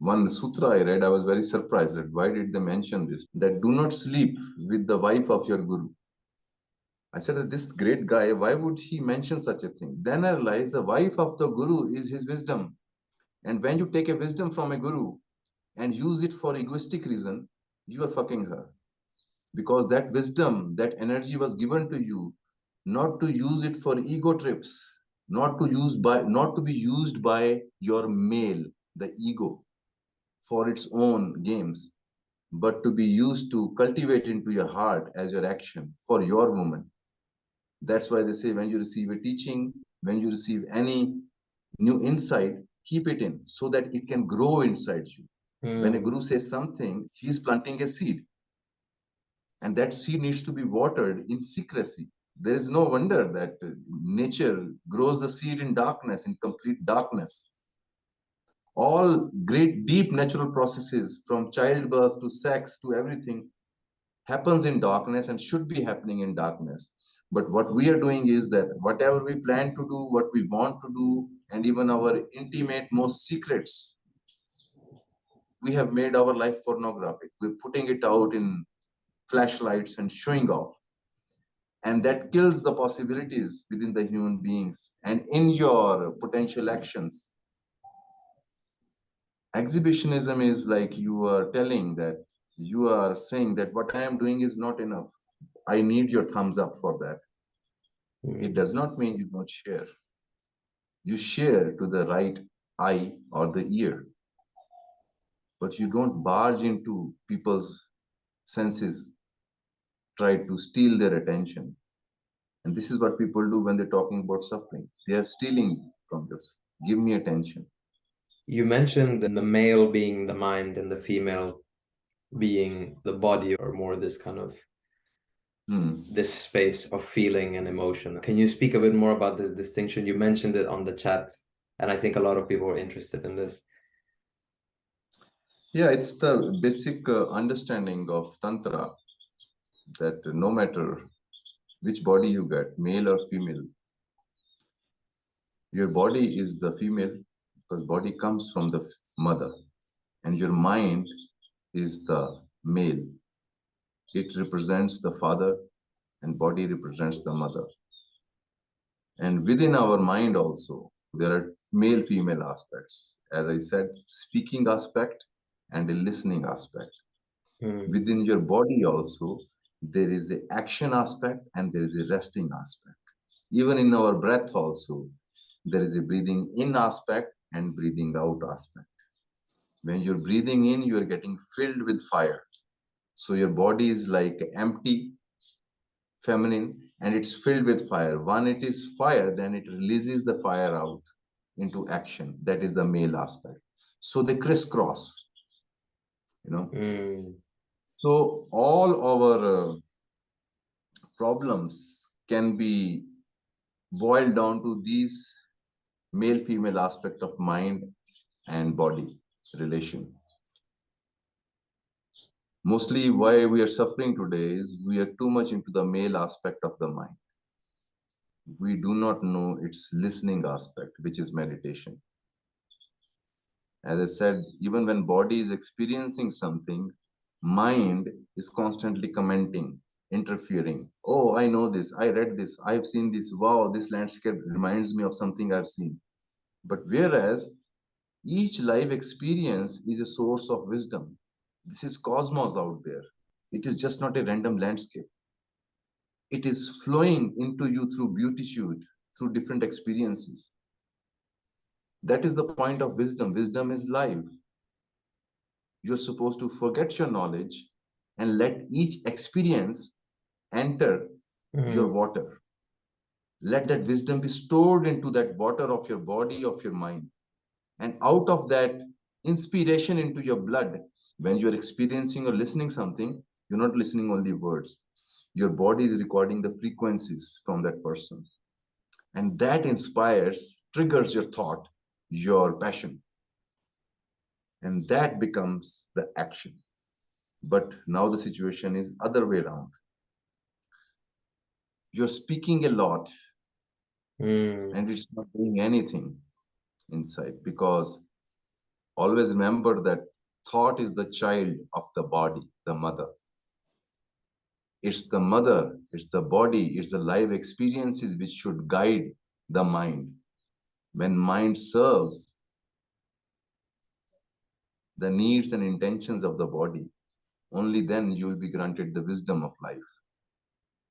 one sutra I read, I was very surprised that why did they mention this? That do not sleep with the wife of your guru. I said that this great guy, why would he mention such a thing? Then I realized the wife of the guru is his wisdom. And when you take a wisdom from a guru and use it for egoistic reason, you are fucking her. Because that wisdom, that energy was given to you, not to use it for ego trips, not to be used by your male, the ego, for its own games, but to be used to cultivate into your heart as your action for your woman. That's why they say when you receive a teaching, when you receive any new insight, keep it in so that it can grow inside you. When a guru says something, he's planting a seed, and that seed needs to be watered in secrecy. There is no wonder that nature grows the seed in darkness, in complete darkness. All great, deep natural processes from childbirth to sex to everything happens in darkness and should be happening in darkness. But what we are doing is that whatever we plan to do, what we want to do, and even our intimate, most secrets, we have made our life pornographic. We're putting it out in flashlights and showing off. And that kills the possibilities within the human beings and in your potential actions. Exhibitionism is like you are telling that you are saying that what I am doing is not enough. I need your thumbs up for that. It does not mean you don't share. You share to the right eye or the ear, but you don't barge into people's senses, try to steal their attention. And this is what people do when they're talking about suffering. They are stealing from this. Give me attention. You mentioned the male being the mind and the female being the body, or more this kind of this space of feeling and emotion. Can you speak a bit more about this distinction? You mentioned it on the chat, and I think a lot of people are interested in this. Yeah, it's the basic understanding of Tantra that no matter which body you get, male or female, your body is the female because body comes from the mother, and your mind is the male. It represents the father, and body represents the mother. And within our mind also, there are male female aspects. As I said, speaking aspect and a listening aspect. Within your body also, there is a action aspect and there is a resting aspect. Even in our breath also, there is a breathing in aspect and breathing out aspect. When you're breathing in, you're getting filled with fire. So your body is like empty, feminine, and it's filled with fire. When it is fire, then it releases the fire out into action. That is the male aspect. So they crisscross, you know. So all our problems can be boiled down to these male female aspect of mind and body relation. Mostly why we are suffering today is we are too much into the male aspect of the mind. We do not know its listening aspect, which is meditation. As I said, even when body is experiencing something, mind is constantly commenting, interfering. Oh, I know this, I read this, I've seen this, wow, this landscape reminds me of something I've seen. But whereas each life experience is a source of wisdom. This is cosmos out there. It is just not a random landscape. It is flowing into you through beatitude, through different experiences. That is the point of wisdom. Wisdom is life. You're supposed to forget your knowledge and let each experience enter your water. Let that wisdom be stored into that water of your body, of your mind. And out of that inspiration into your blood, when you're experiencing or listening something, you're not listening only words. Your body is recording the frequencies from that person. And that inspires, triggers your thought, your passion. And that becomes the action. But now the situation is other way around. You're speaking a lot and it's not doing anything inside because Always remember that thought is the child of the body, the mother. It's the mother, it's the body, it's the life experiences which should guide the mind. When mind serves the needs and intentions of the body, only then you will be granted the wisdom of life.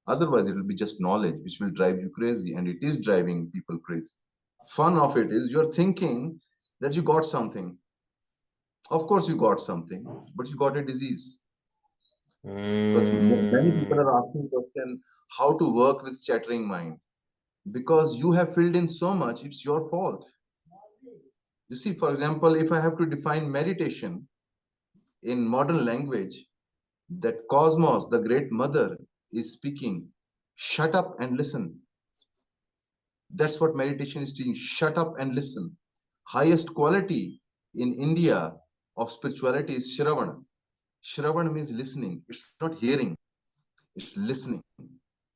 Otherwise, it will be just knowledge which will drive you crazy, and it is driving people crazy. Fun of it is you're thinking that you got something. Of course, you got something, but you got a disease. Because many people are asking the question how to work with chattering mind. Because you have filled in so much, it's your fault. You see, for example, if I have to define meditation in modern language, that cosmos, the great mother, is speaking, shut up and listen. That's what meditation is teaching. Shut up and listen. Highest quality in India of spirituality is Shravan. Shravan means listening. It's not hearing, it's listening.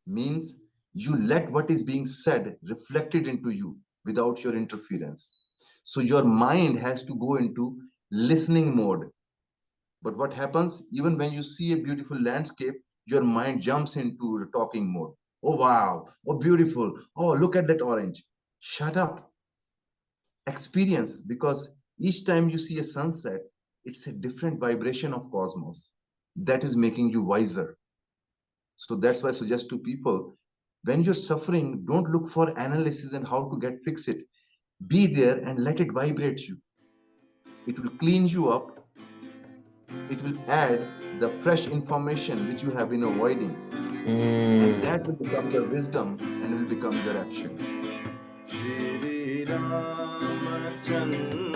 Means you let what is being said reflected into you without your interference. So your mind has to go into listening mode. But what happens, even when you see a beautiful landscape, your mind jumps into the talking mode. Oh, wow. Oh, beautiful. Oh, look at that orange. Shut up. Experience, because each time you see a sunset, it's a different vibration of cosmos that is making you wiser. So that's why I suggest to people, when you're suffering, don't look for analysis and how to get fix it. Be there and let it vibrate you. It will clean you up. It will add the fresh information which you have been avoiding. And that will become your wisdom and will become your action. Shri Ramachandra